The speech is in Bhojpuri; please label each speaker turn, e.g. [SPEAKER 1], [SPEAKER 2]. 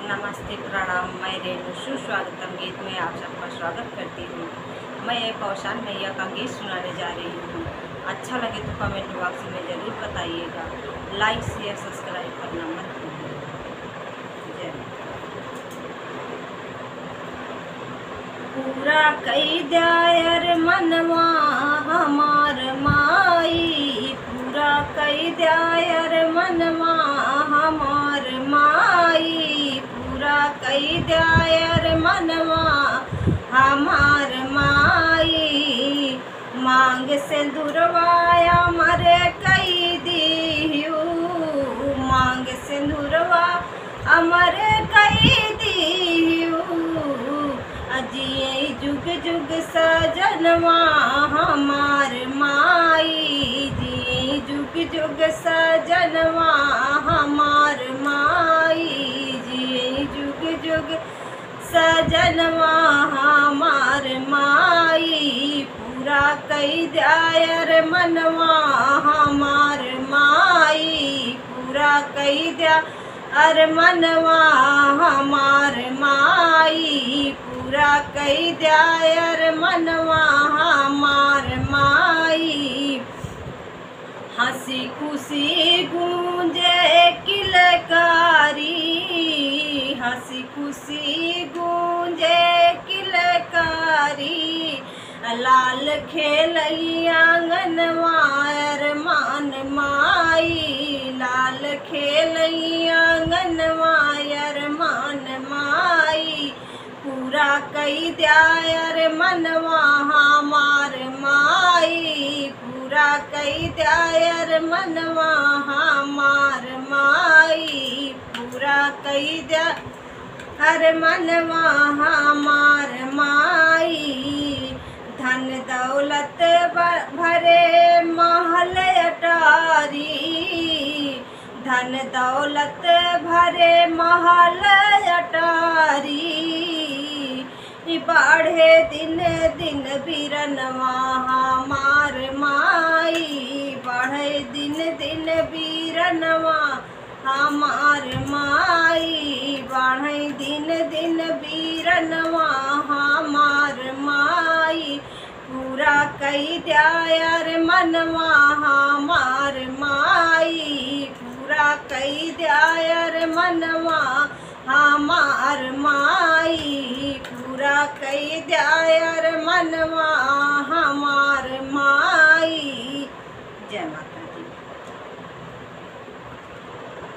[SPEAKER 1] नमस्ते प्रणाम। मैं रेणु सुस्वागतम गीत में आप सबका स्वागत करती हूँ। मैं एक कौशाल मैया का गीत सुनाने जा रही हूँ। अच्छा लगे तो कमेंट बॉक्स में ज़रूर बताइएगा। लाइक शेयर सब्सक्राइब करना मत भूलिए। जय पूरा कई दायर मनवा हमार माई, पूरा कई दायर मनवा हमार माई, पूरा कई दायर मनवा हमार माई। मांग से दुर्वाया मरे कई दियू, मांग से दुर्वा अमरे कई दियू। अजिए जुग जुग सजनवा हमार माई, जी जुग जुग सजनवा हमार माई, जी जुग जुग सजनवा हमार माई। पूरा कई दायर मनवा हमार माई, पूरा कई दायर मनवा हमार माई, पूरा कई दायर मनवा हमार माई। हंसी खुशी गूंजे किलकारी, हंसी खुशी गूंजे किलकारी। लाल खेलई आंगनवा अरमान माई, लाल खेलई आंगनवा अरमान माई। पूरा कई दायर मनवा हमार माई, पूरा कई दायर मनवा हमार माई, पूरा कई दायर मनवा हमार माई। धन दौलत भरे महल अटारी, धन दौलत भरे महल अटारी। बढ़े दिन दिन बीरनवा हमार माई, बढ़े दिन दिन बीरनवा हमार माई, बढ़े दिन दिन बीरनवा हमार माई। पूरा कई दायर मनवा हमार माई, पूरा कई दायर मनवा हमार माई, पूरा कई दायर मनवा हमार माई। जय माता।